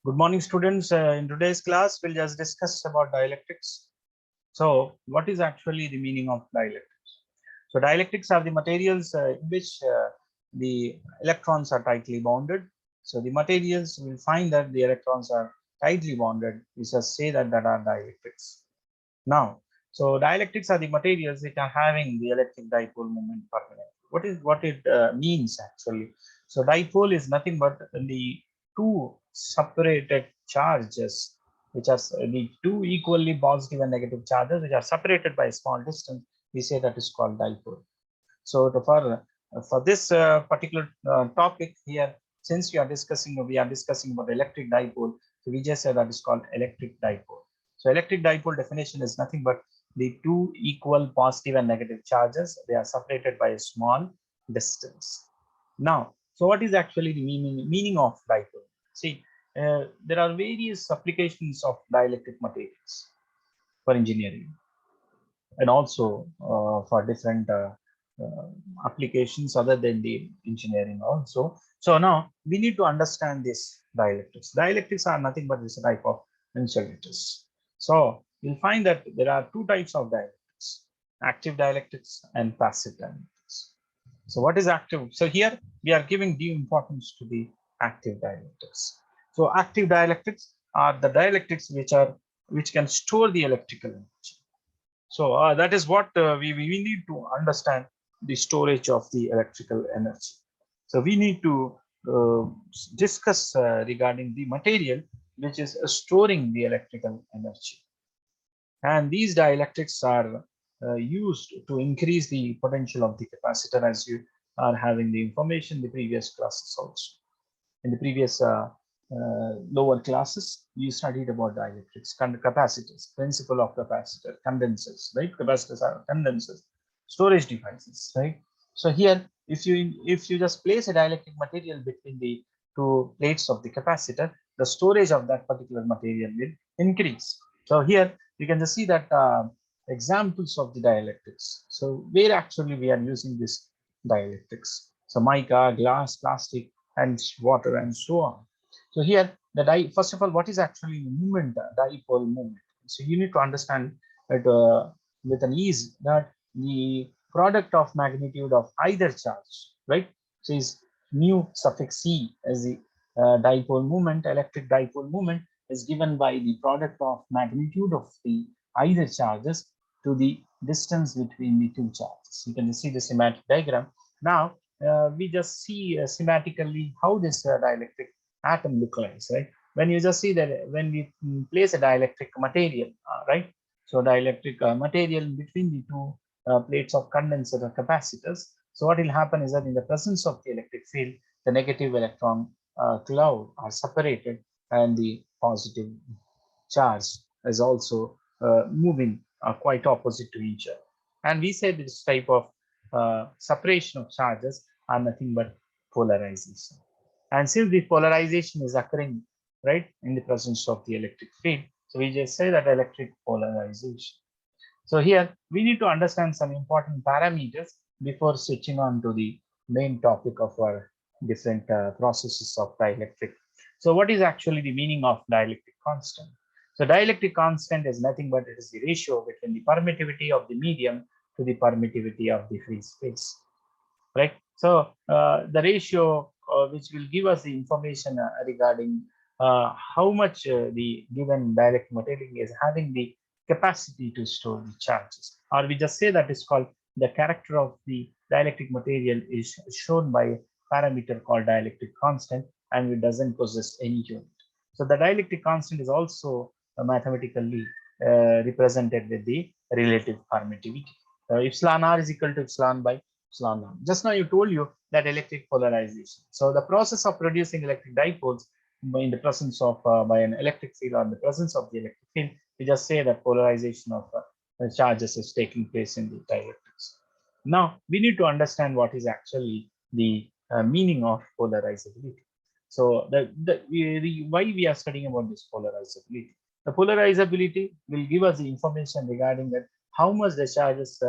Good morning, students. In today's class, we'll just discuss about dielectrics. So, what is actually the meaning of dielectrics? So, dielectrics are the materials in which the electrons are tightly bonded. So, the materials will find that the electrons are tightly bonded. We just say that are dielectrics. Now, so dielectrics are the materials that are having the electric dipole moment permanently. What it means actually? So dipole is nothing but the two separated charges, which are the two equally positive and negative charges, which are separated by a small distance. We say that is called dipole. So for this particular topic here, since we are discussing about electric dipole, so we just say that is called electric dipole. So electric dipole definition is nothing but the two equal positive and negative charges. They are separated by a small distance. Now, so what is actually the meaning of dipole? See, there are various applications of dielectric materials for engineering and also for different uh, applications other than the engineering also. So now we need to understand this dielectrics. Dielectrics are nothing but this type of insulators. So you'll find that there are two types of dielectrics: active dielectrics and passive dielectrics. So what is active? So here we are giving due importance to the active dielectrics. So active dielectrics are the dielectrics which can store the electrical energy. So that is what we need to understand the storage of the electrical energy. So we need to uh, discuss regarding the material which is storing the electrical energy. And these dielectrics are used to increase the potential of the capacitor, as you are having the information in the previous classes also. In the previous lower classes, you studied about dielectrics, capacitors, principle of capacitor, condensers, right? Capacitors are condensers, storage devices, right? So here, if you just place a dielectric material between the two plates of the capacitor, the storage of that particular material will increase. So here you can just see that examples of the dielectrics. So where actually we are using this dielectrics. So mica, glass, plastic, and water and so on. So here, first of all, what is actually movement, dipole moment? So you need to understand that with an ease that the product of magnitude of either charge, right? So is mu suffix c as the dipole moment, electric dipole moment is given by the product of magnitude of the either charges to the distance between the two charges. You can see the schematic diagram. Now, we just see schematically how this dielectric atom look like, right? When you just see that when we place a dielectric material, right? So dielectric material between the two plates of condenser or capacitors. So what will happen is that in the presence of the electric field, the negative electron cloud are separated and the positive charge is also moving quite opposite to each other. And we say this type of separation of charges are nothing but polarization. And since the polarization is occurring right in the presence of the electric field, so we just say that electric polarization. So here we need to understand some important parameters before switching on to the main topic of our different processes of dielectric. So what is actually the meaning of dielectric constant? So dielectric constant is nothing but it is the ratio between the permittivity of the medium to the permittivity of the free space, right? So the ratio which will give us the information regarding how much the given dielectric material is having the capacity to store the charges, or we just say that is called the character of the dielectric material is shown by a parameter called dielectric constant, and it doesn't possess any unit. So the dielectric constant is also mathematically represented with the relative permittivity. Epsilon r is equal to epsilon by epsilon naught. Just now you told you that electric polarization. So the process of producing electric dipoles in the presence of by an electric field or in the presence of the electric field, we just say that polarization of charges is taking place in the dielectrics. Now we need to understand what is actually the meaning of polarizability. So why we are studying about this polarizability. The polarizability will give us the information regarding that how much the charges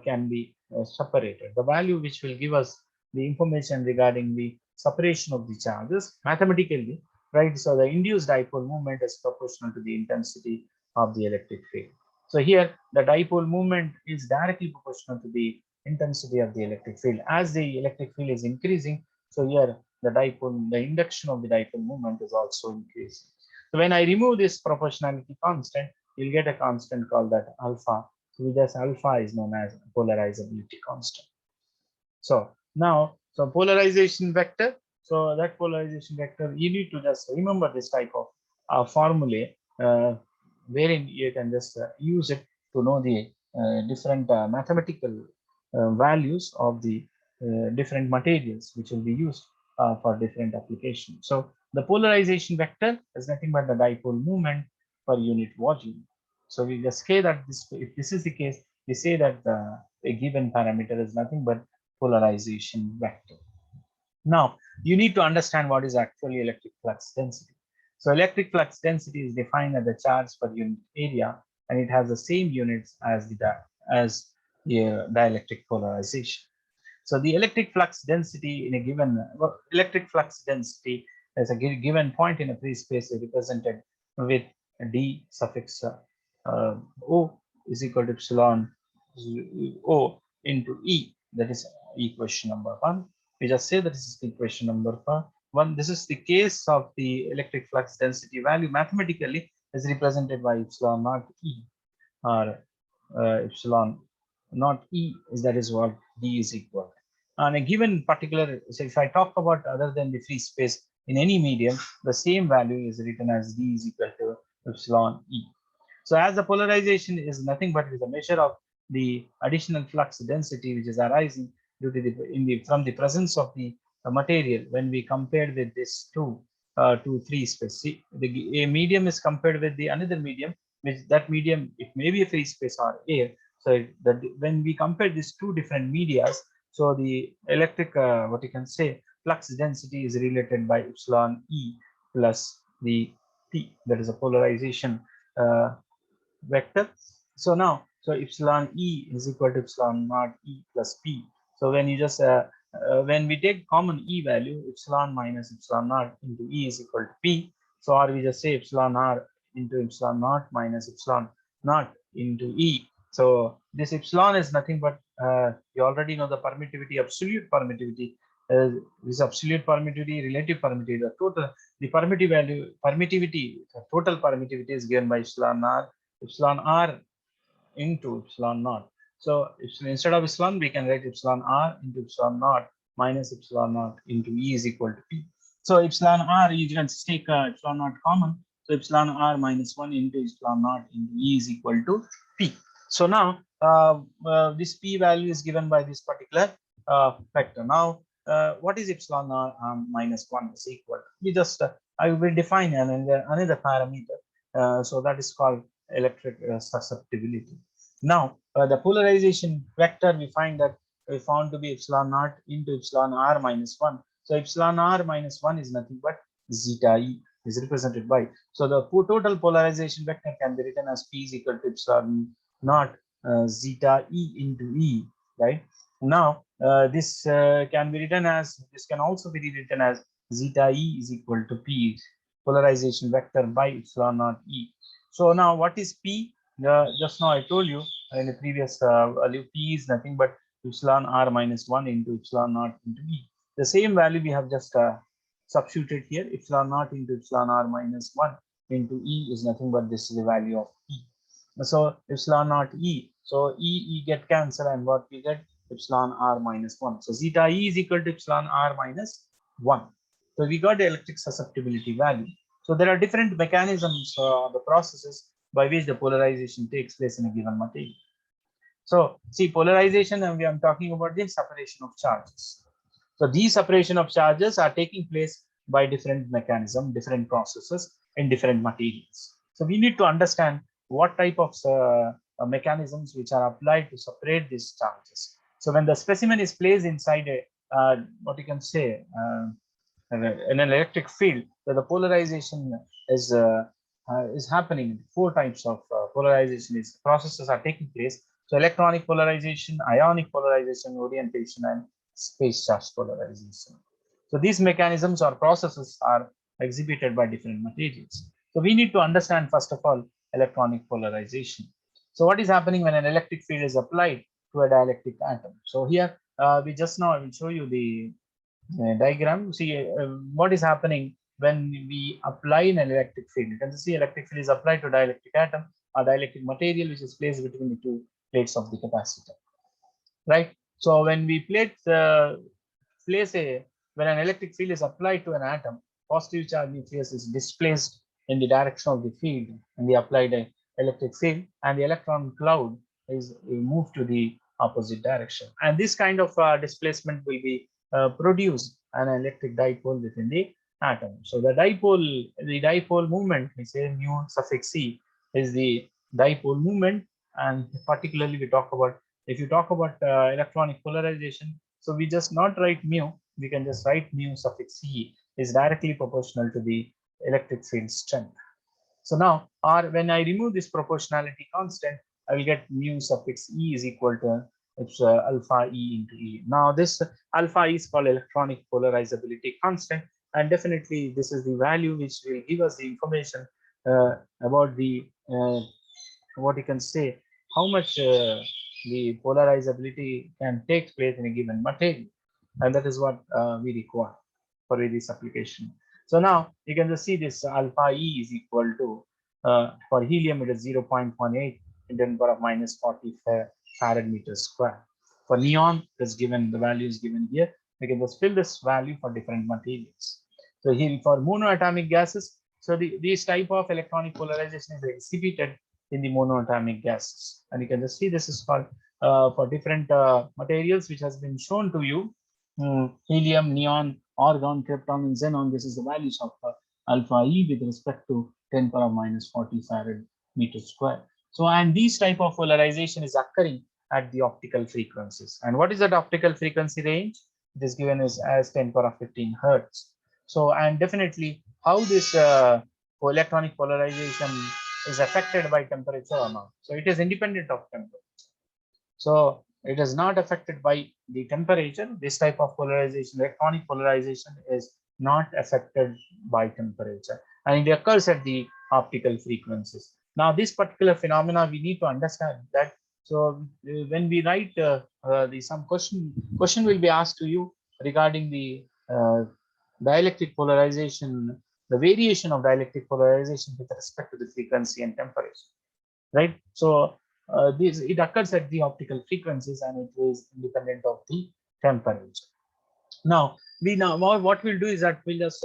can be separated. The value which will give us the information regarding the separation of the charges mathematically right? So the induced dipole moment is proportional to the intensity of the electric field. So here the dipole moment is directly proportional to the intensity of the electric field. As the electric field is increasing, so here the induction of the dipole moment is also increasing. So when I remove this proportionality constant, you'll get a constant called that alpha. So this alpha is known as polarizability constant. So now, so polarization vector. So that polarization vector, you need to just remember this type of formulae, wherein you can just use it to know the different mathematical values of the different materials which will be used for different applications. So the polarization vector is nothing but the dipole moment per unit volume. So we just say that this, if this is the case, we say that a given parameter is nothing but polarization vector. Now, you need to understand what is actually electric flux density. So electric flux density is defined as the charge per unit area, and it has the same units as the dielectric polarization. So the electric flux density in a given electric flux density as a given point in a free space is represented with d suffix O is equal to epsilon O into E. That is equation number 1. We just say that this is the equation number 1. This is the case of the electric flux density value mathematically is represented by epsilon naught E, or epsilon naught E, is that is what D is equal. On a given particular, so if I talk about other than the free space in any medium, the same value is written as D is equal to epsilon E. So as the polarization is nothing but is a measure of the additional flux density which is arising due to from the presence of the material when we compared with this two free space. See, a medium is compared with the another medium, which that medium, it may be a free space or air. So that when we compare these two different medias, so the electric what you can say flux density is related by epsilon E plus the P, that is a polarization vector. So now, so epsilon E is equal to epsilon naught E plus P. So when you just when we take common E value, epsilon minus epsilon naught into E is equal to P. So or we just say epsilon R into epsilon naught minus epsilon naught into E. So this epsilon is nothing but you already know the permittivity, absolute permittivity. This absolute permittivity, relative permittivity, the total, the permittivity, the total permittivity is given by epsilon R into epsilon naught. So instead of epsilon, we can write epsilon R into epsilon naught minus epsilon naught into E is equal to P. So epsilon R, you can take epsilon naught common. So epsilon R minus 1 into epsilon naught into E is equal to P. So now this P value is given by this particular vector. Now, what is epsilon R minus 1 is equal? We just I will define another parameter. So that is called electric susceptibility. Now, the polarization vector we find that we found to be epsilon naught into epsilon R minus 1. So epsilon R minus 1 is nothing but zeta E is represented by. So the total polarization vector can be written as P is equal to epsilon naught zeta E into E, right? Now, this can be written as, this can also be written as zeta E is equal to P, polarization vector by epsilon naught E. So now what is P? Just now I told you in the previous value, P is nothing but epsilon R minus 1 into epsilon naught into E. The same value we have just substituted here, epsilon naught into epsilon R minus 1 into E is nothing but this is the value of E. So epsilon naught E. So E get cancelled, and what we get? Epsilon R minus 1. So zeta E is equal to epsilon R minus 1. So we got the electric susceptibility value. So there are different mechanisms, the processes by which the polarization takes place in a given material. So see, polarization, and we are talking about the separation of charges. So these separation of charges are taking place by different mechanism, different processes in different materials. So we need to understand what type of mechanisms which are applied to separate these charges. So when the specimen is placed inside a what you can say in an electric field, the polarization is happening. 4 types of polarization is processes are taking place. So electronic polarization, ionic polarization, orientation, and space charge polarization. So these mechanisms or processes are exhibited by different materials. So we need to understand first of all electronic polarization. So what is happening when an electric field is applied to a dielectric atom? So here we just now I will show you the diagram. See what is happening when we apply an electric field. You can see electric field is applied to dielectric atom or dielectric material which is placed between the two plates of the capacitor, right? So when we place a when an electric field is applied to an atom, positive charge nucleus is displaced in the direction of the field in the applied electric field, and the electron cloud is moved to the opposite direction. And this kind of displacement will be produce an electric dipole within the atom. So the dipole movement, we say mu suffix c, is the dipole movement, and particularly we talk about if you talk about electronic polarization. So we just not write mu, we can just write mu suffix c is directly proportional to the electric field strength. So now, or when I remove this proportionality constant, I will get mu suffix e is equal to alpha e into e. Now this alpha e is called electronic polarizability constant, and definitely this is the value which will give us the information about the what you can say how much the polarizability can take place in a given material, and that is what we require for this application. So now you can just see this alpha E is equal to for helium it is 0.18 in 10 power of minus 40 farad meter square. For neon, is given the value is given here. We can just fill this value for different materials. So here for monoatomic gases, so these type of electronic polarization is exhibited in the monoatomic gases, and you can just see this is for different materials which has been shown to you. Helium, neon, argon, krypton, and xenon. This is the values of alpha E with respect to 10 power minus 40 farad meter square. So, and these type of polarization is occurring at the optical frequencies. And what is that optical frequency range? It is given as 10 power 15 hertz. So, and definitely how this electronic polarization is affected by temperature or not. So, it is independent of temperature. So it is not affected by the temperature. This type of polarization, electronic polarization, is not affected by temperature, and it occurs at the optical frequencies. Now, this particular phenomena we need to understand that. So when we write some question will be asked to you regarding the dielectric polarization, the variation of dielectric polarization with respect to the frequency and temperature, right? So it occurs at the optical frequencies, and it is independent of the temperature. Now what we'll do is that we'll just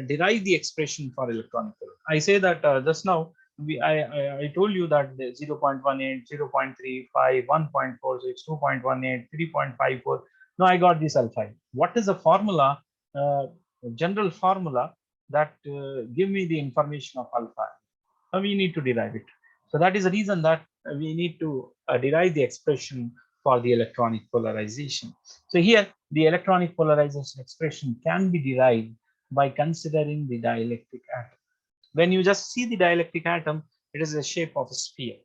derive the expression for electronic polarization. I say that just now I told you that the 0.18, 0.35, 1.46, 2.18, 3.54. Now I got this alpha. What is the formula, general formula that give me the information of alpha? Now we need to derive it. So that is the reason that we need to derive the expression for the electronic polarization. So here the electronic polarization expression can be derived by considering the dielectric atom. When you just see the dielectric atom, it is the shape of a sphere,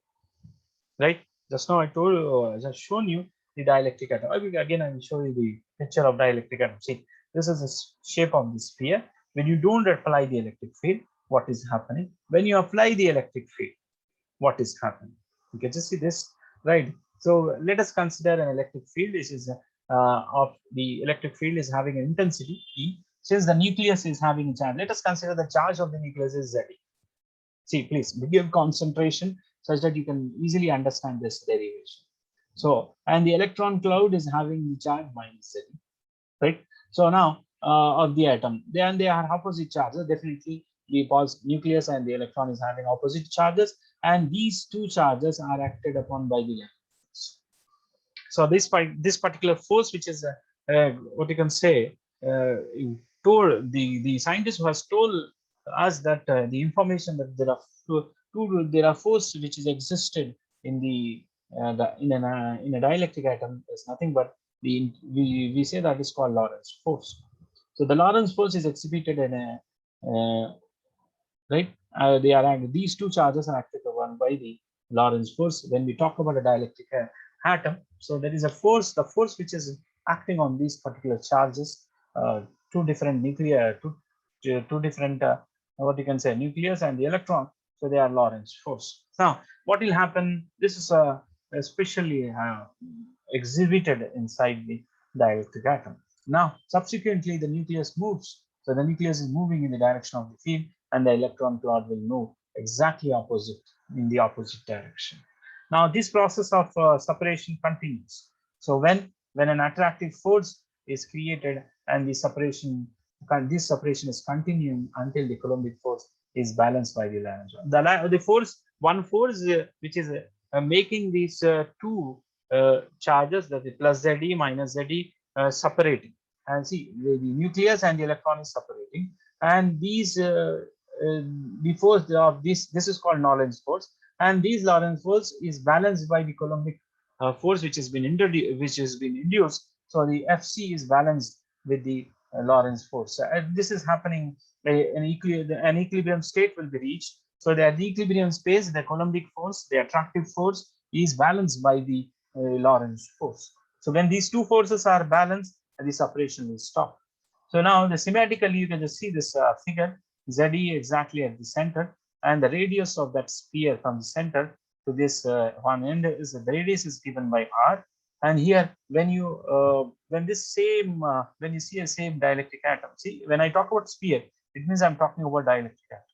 right? Just now I told you, just shown you the dielectric atom. Again, I will show you the picture of dielectric atom. See, this is the shape of the sphere. When you don't apply the electric field, what is happening? When you apply the electric field, what is happening? You can just see this, right? So let us consider an electric field. This is of the electric field is having an intensity E. Since the nucleus is having a charge, let us consider the charge of the nucleus is Z. See, please give concentration such that you can easily understand this derivation. So, and the electron cloud is having the charge minus Z, right? So now of the atom, they are opposite charges. Definitely, the nucleus and the electron is having opposite charges, and these two charges are acted upon by the electrons. So this particular force, which is what you can say, told the scientist who has told us that the information that there are force which is existed in in a dielectric atom is nothing but we say that is called Lorentz force. So the Lorentz force is exhibited in a right. These two charges are acted upon by the Lorentz force. When we talk about a dielectric atom, so there is a force, the force which is acting on these particular charges, two different nuclear, two different what you can say nucleus and the electron, so they are Lorentz force. Now what will happen, this is especially exhibited inside the dielectric atom. Now subsequently the nucleus moves, so the nucleus is moving in the direction of the field, and the electron cloud will move exactly opposite, in the opposite direction. Now this process of separation continues. So when an attractive force is created and the separation, this separation is continuing until the Coulombic force is balanced by the Lorentz. The force, one force which is making these two charges, that is plus ZE minus ZE, separating. And see, the nucleus and the electron is separating, and these the force of this is called Lorentz force, and these Lorentz force is balanced by the Coulombic force which has been induced. So the Fc is balanced with the Lorentz force. This is happening. An equilibrium state will be reached. So at the equilibrium space, the Coulombic force, the attractive force, is balanced by the Lorentz force. So when these two forces are balanced, the separation will stop. So now the schematically you can just see this figure, ZE exactly at the center, and the radius of that sphere from the center to this one end is the radius is given by R. And here when you when you see a same dielectric atom, see, when I talk about sphere, it means I'm talking about dielectric atom,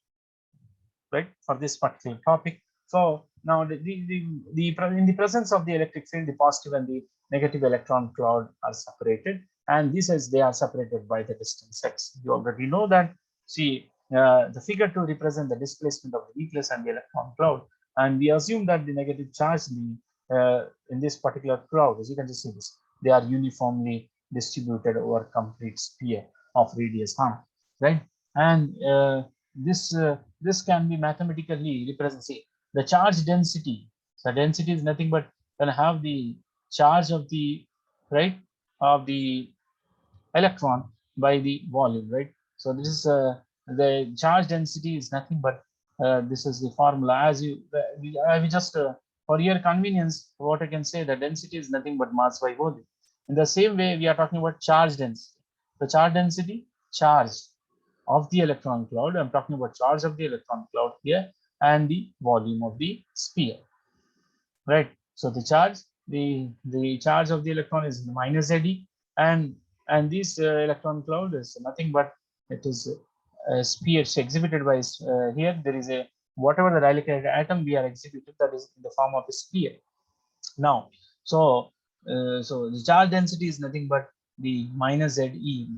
right, for this particular topic. So now in the presence of the electric field, the positive and the negative electron cloud are separated, and this is they are separated by the distance x. You already know that. See, the figure 2 represent the displacement of the nucleus and the electron cloud, and we assume that the negative charge in this particular cloud, as you can just see this, they are uniformly distributed over complete sphere of radius r, right? And this can be mathematically represented. See, the charge density. So density is nothing but when I have the charge of the of the electron by the volume, right? So this is the charge density is nothing but this is the formula. As I will just for your convenience, what I can say, the density is nothing but mass by volume. In the same way, we are talking about charge density. The charge density, charge of the electron cloud. I'm talking about charge of the electron cloud here, and the volume of the sphere, right? So the charge of the electron is minus ZE, and this electron cloud is nothing but it is a sphere exhibited by here there is a whatever the dielectric atom we are exhibited, that is in the form of a sphere. Now, so the charge density is nothing but the minus ZE,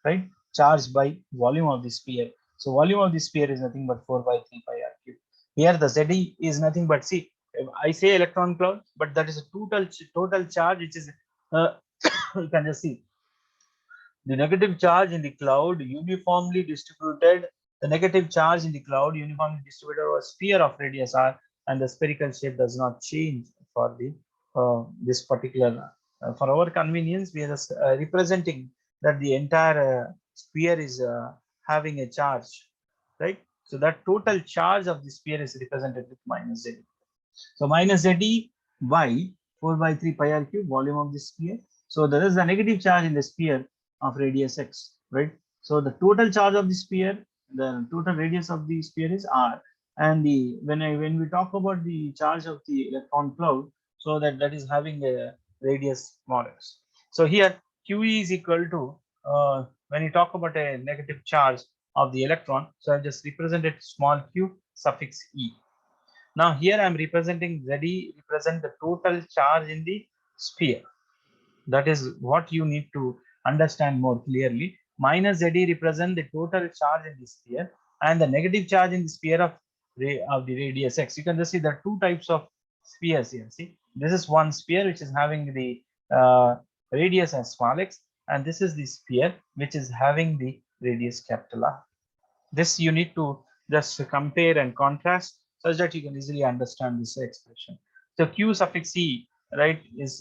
right? Charge by volume of the sphere. So volume of the sphere is nothing but 4 by 3 pi r cube. Here the ZE is nothing but, see, I say electron cloud, but that is a total charge which is you can just see the negative charge in the cloud uniformly distributed. The negative charge in the cloud uniformly distributed over a sphere of radius r, and the spherical shape does not change for the this particular. For our convenience, we are just, representing that the entire sphere is having a charge, right? So that total charge of the sphere is represented with minus Z. So minus ZE by 4 by 3 pi r cube, volume of the sphere. So there is a negative charge in the sphere of radius x, right? So the total charge of the sphere, the total radius of the sphere is r, and the when we talk about the charge of the electron cloud, so that is having a radius mod x. So here q is equal to when you talk about a negative charge of the electron, so I just represented small q suffix e. Now here I am representing ZE represent the total charge in the sphere. That is what you need to understand more clearly. Minus ZE represent the total charge in the sphere, and the negative charge in the sphere of the radius x. You can just see there are two types of spheres here. See, this is one sphere which is having the radius as small x, and this is the sphere which is having the radius capital R. This you need to just compare and contrast such that you can easily understand this expression. So q suffix e, right, is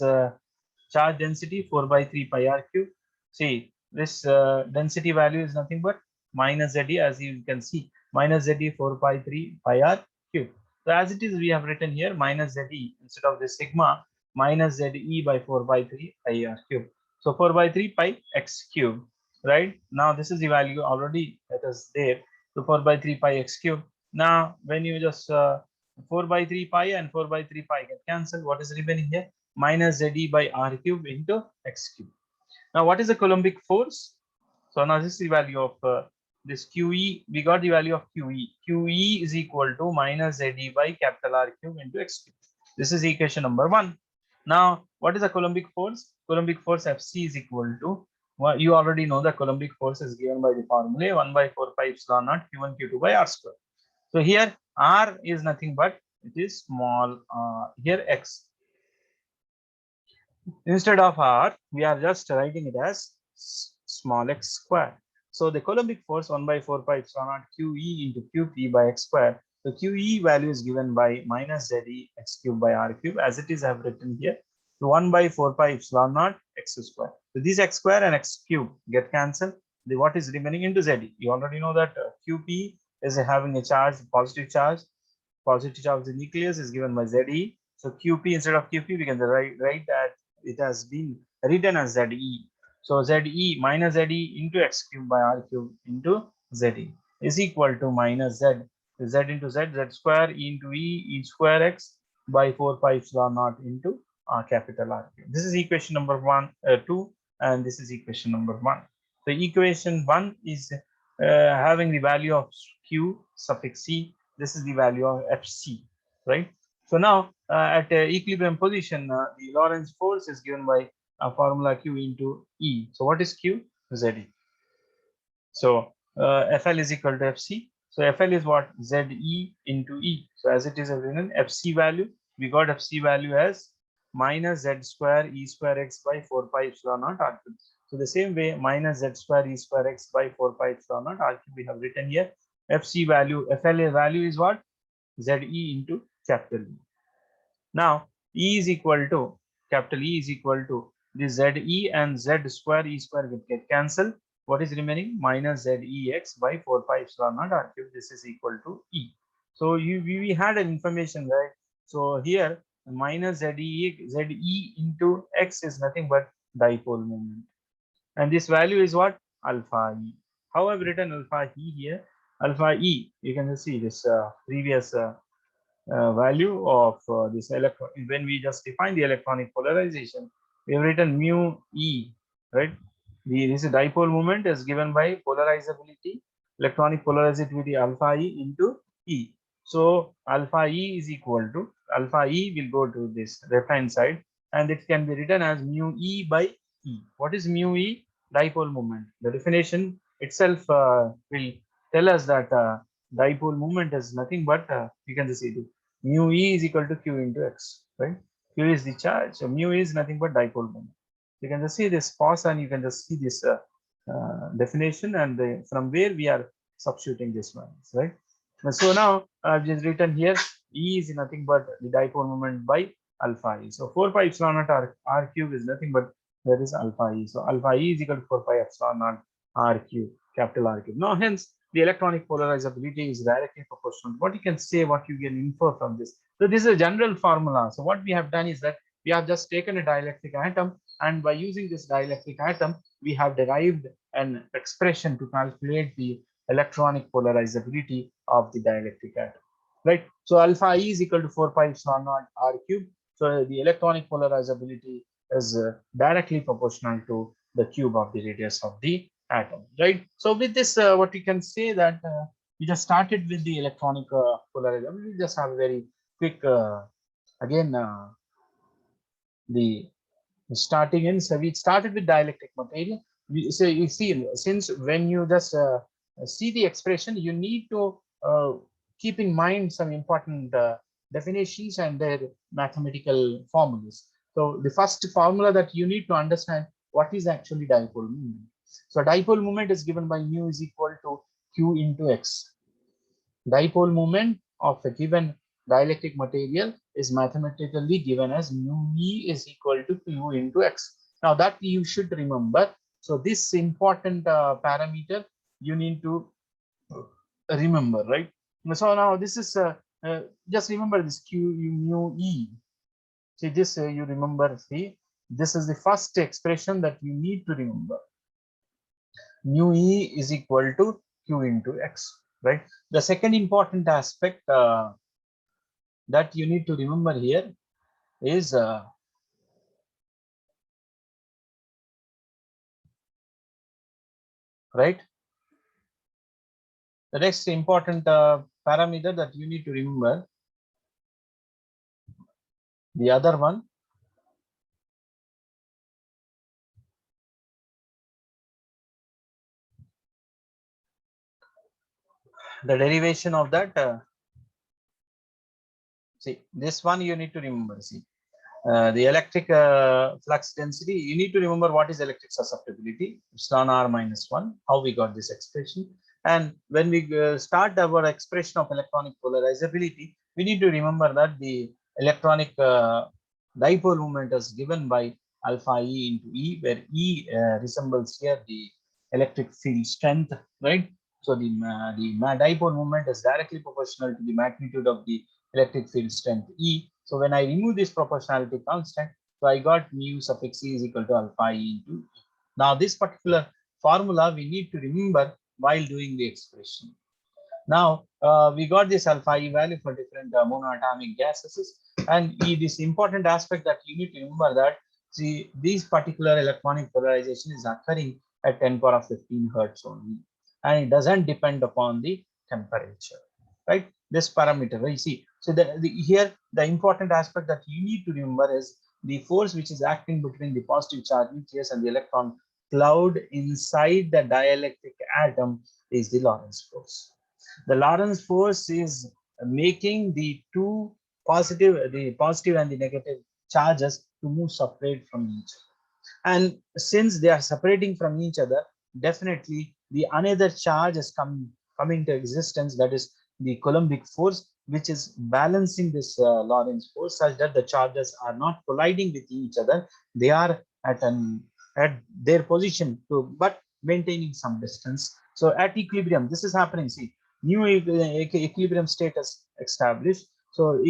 charge density 4 by 3 pi r cube. See, this density value is nothing but minus ZE, as you can see, minus ZE 4 by 3 pi r cube. So as it is, we have written here minus ZE instead of the sigma minus ZE by 4 by 3 pi r cube. So 4 by 3 pi x cube, right? Now this is the value already that is there. So 4 by 3 pi x cube. Now when you just 4 by 3 pi and 4 by 3 pi get cancelled, what is remaining here? Minus ZE by R cube into x cube. Now what is the Coulombic force? So now this is the value of this QE. We got the value of QE. QE is equal to minus ZE by capital R cube into x cube. This is equation number 1. Now what is the Coulombic force? Coulombic force Fc is equal to, well, you already know the Coulombic force is given by the formula 1 by 4 pi epsilon naught Q1 Q2 by R square. So here R is nothing but it is small here x. Instead of R, we are just writing it as small x square. So the Coulombic force 1 by 4 pi epsilon naught QE into QP by x square. The QE value is given by minus ZE x cube by R cube, as it is I have written here. So 1 by 4 pi epsilon naught x square. So these x square and x cube get cancelled. The what is remaining into ZE. You already know that QP is having a charge, positive charge. Positive charge of the nucleus is given by ZE. So QP instead of QP, we can write that it has been written as ZE. So ZE minus ZE into x cube by R cube into ZE is equal to minus Z. Z into Z, Z square E into E square x by 4 pi epsilon naught into capital R cube. This is equation number 2, and this is equation number 1. So equation 1 is having the value of Q suffix C. This is the value of Fc, right? So now at equilibrium position, the Lorentz force is given by formula Q into E. So what is Q? ZE. So FL is equal to FC. So FL is what? ZE into E. So as it is written, FC value, we got FC value as minus Z square E square x by 4 pi epsilon naught R cube. So the same way, minus Z square E square x by 4 pi epsilon naught R cube we have written here. FC value, FL value is what? ZE into capital E. Now E is equal to, capital E is equal to the ZE and Z square E square will get cancelled. What is remaining? Minus ZEX by 4 pi epsilon naught R cube. This is equal to E. So we had an information, right? So here minus ZE into X is nothing but dipole moment. And this value is what? Alpha E. How I've written alpha E here? Alpha E, you can see this previous value of this electron. When we just define the electronic polarization, we have written mu E, right? This dipole moment is given by polarizability, electronic polarizability alpha E into E. So alpha E is equal to, alpha E will go to this left hand side, and it can be written as mu E by E. What is mu E? Dipole moment. The definition itself will tell us that dipole moment is nothing but you can just see it. Mu E is equal to Q into X, right? Q is the charge, so mu E is nothing but dipole moment. You can just see this pause and you can just see this definition, and from where we are substituting this one, right? So now I've just written here E is nothing but the dipole moment by alpha E. So 4 pi epsilon naught R cube is nothing but that is alpha E. So alpha E is equal to 4 pi epsilon naught R cube, capital R cube. Now hence the electronic polarizability is directly proportional. What you can say, what you can infer from this. So this is a general formula. So what we have done is that we have just taken a dielectric atom, and by using this dielectric atom, we have derived an expression to calculate the electronic polarizability of the dielectric atom, right? So alpha E is equal to 4 pi epsilon naught R cube. So the electronic polarizability is directly proportional to the cube of the radius of the atom, right? So with this, what we can say that we just started with the electronic polarizability. We just have a very quick again the starting in. So we started with dielectric material. So you see, since when you just see the expression, you need to keep in mind some important definitions and their mathematical formulas. So the first formula that you need to understand, what is actually dipole moment. So dipole moment is given by mu is equal to Q into X. Dipole moment of a given dielectric material is mathematically given as mu E is equal to Q into X. Now that you should remember. So this important parameter you need to remember, right? So now this is just remember this Q mu E. See this you remember. See, this is the first expression that you need to remember. mu E is equal to Q into X, right? The second important aspect that you need to remember here is right. The next important parameter that you need to remember, the other one, the derivation of that. See, this one you need to remember. See, the electric flux density, you need to remember what is electric susceptibility, epsilon r minus 1, how we got this expression. And when we start our expression of electronic polarizability, we need to remember that the electronic dipole moment is given by alpha E into E, where E resembles here the electric field strength, right? So the dipole moment is directly proportional to the magnitude of the electric field strength E. So when I remove this proportionality constant, so I got mu suffix E is equal to alpha E into E. Now this particular formula we need to remember while doing the expression. Now we got this alpha E value for different monoatomic gases, and this important aspect that you need to remember that, see, this particular electronic polarization is occurring at 10 power of 15 hertz only, and it doesn't depend upon the temperature, right? This parameter, right? See, so here the important aspect that you need to remember is the force which is acting between the positive charge nucleus and the electron cloud inside the dielectric atom is the Lorentz force. The Lorentz force is making the positive and the negative charges to move separate from each other. And since they are separating from each other, definitely the another charge is coming to existence, that is the Coulombic force, which is balancing this Lorentz force such that the charges are not colliding with each other. They are at their position to but maintaining some distance. So at equilibrium, this is happening. See, new equilibrium state is established. So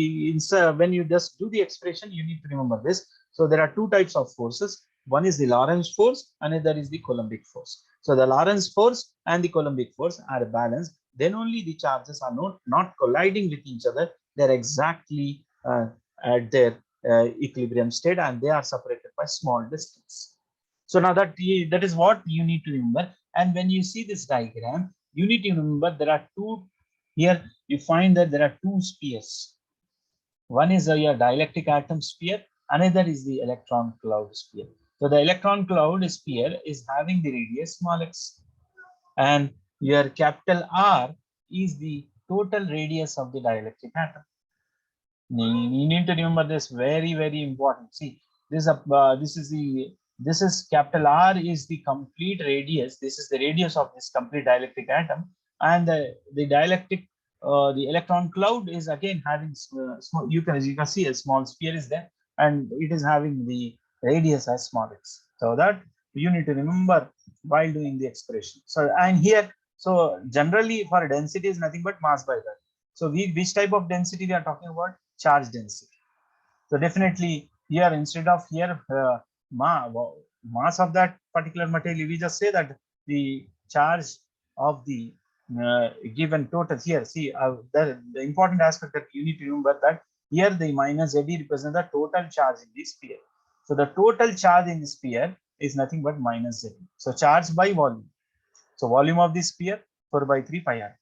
when you just do the expression, you need to remember this. So there are two types of forces. One is the Lorentz force, another is the Coulombic force. So the Lorentz force and the Coulombic force are balanced. Then only the charges are not colliding with each other. They're exactly at their equilibrium state, and they are separated by small distance. So now that is what you need to remember. And when you see this diagram, you need to remember there are two. Here you find that there are two spheres. One is your dielectric atom sphere, another is the electron cloud sphere. So the electron cloud sphere is having the radius small x, and your capital R is the total radius of the dielectric atom. You need to remember this, very important. See, this is capital R is the complete radius. This is the radius of this complete dielectric atom, and the dielectric the electron cloud is again having small. You can see a small sphere is there, and it is having the radius as small x. So that you need to remember while doing the expression. So and here, so generally for density is nothing but mass by that. So which type of density we are talking about? Charge density. So definitely here, instead of here mass of that particular material, we just say that the charge of the given total here. See, the important aspect that you need to remember that here the minus ZD represents the total charge in the sphere. So the total charge in the sphere is nothing but minus ZD. So charge by volume. So volume of the sphere 4 by 3 pi r,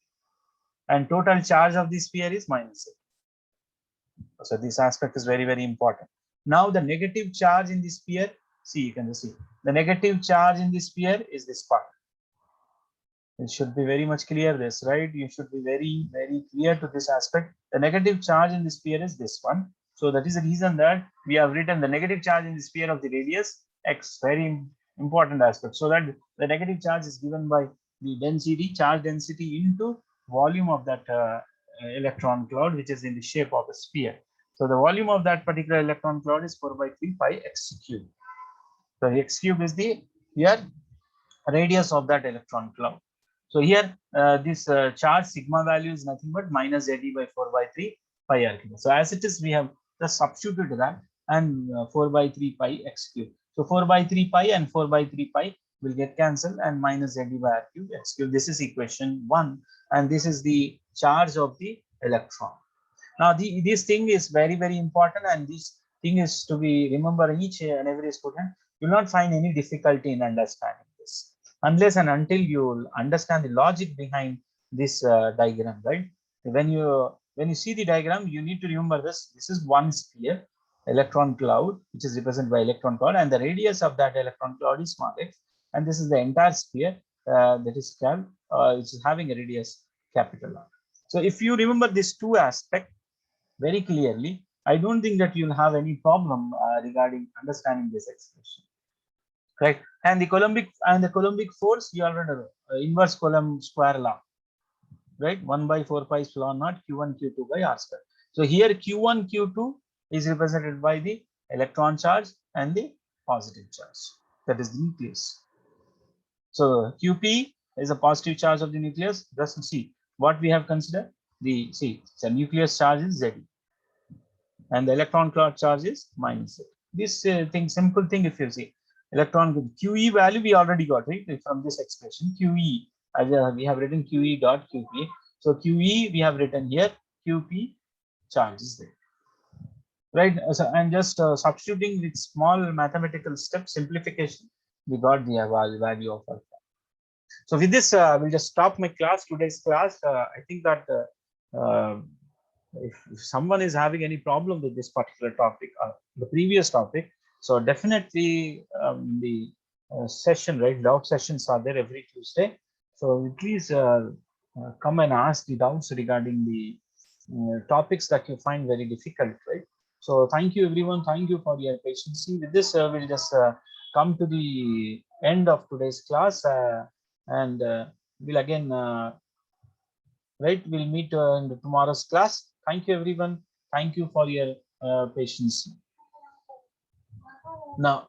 and total charge of the sphere is minus ZD. So this aspect is very important. Now the negative charge in the sphere, see, you can see the negative charge in the sphere is this part. It should be very much clear this, right? You should be very clear to this aspect. The negative charge in the sphere is this one. So that is the reason that we have written the negative charge in the sphere of the radius x, very important aspect. So that the negative charge is given by the density, charge density into volume of that electron cloud, which is in the shape of a sphere. So the volume of that particular electron cloud is 4 by 3 pi x cube. So x cube is the here radius of that electron cloud. So here this charge sigma value is nothing but minus ZD by 4 by 3 pi r cube. So as it is, we have just substituted that, and 4 by 3 pi x cube. So 4 by 3 pi and 4 by 3 pi, will get cancelled, and minus ZD by R cube x cube. This is equation 1, and this is the charge of the electron. Now, this thing is very, very important, and this thing is to be remember each and every student. You will not find any difficulty in understanding this unless and until you understand the logic behind this diagram, right? When you see the diagram, you need to remember this. This is one sphere, electron cloud, which is represented by electron cloud, and the radius of that electron cloud is small x. And this is the entire sphere that is called, which is having a radius capital R. So if you remember these two aspects very clearly, I don't think that you'll have any problem regarding understanding this expression, right? And the Coulombic force, you already know, inverse Coulomb square law, right? 1 by 4 pi epsilon naught Q1 Q2 by R square. So here Q1 Q2 is represented by the electron charge and the positive charge, that is the nucleus. So QP is a positive charge of the nucleus. Just see what we have considered. The nucleus charge is Z, and the electron cloud charge is minus Z. This thing, simple thing, if you see electron QE value, we already got it from this expression. QE, we have written QE dot QP. So QE we have written here, QP charge is there, right? So I'm just substituting with small mathematical step simplification. We got the value of alpha. So with this, we'll just stop my class, today's class. I think that if someone is having any problem with this particular topic, the previous topic, so definitely the session, right? Doubt sessions are there every Tuesday. So please come and ask the doubts regarding the topics that you find very difficult, right? So thank you, everyone. Thank you for your patience. With this, we'll just come to the end of today's class, and we'll again, right? We'll meet in the tomorrow's class. Thank you, everyone. Thank you for your patience. Now.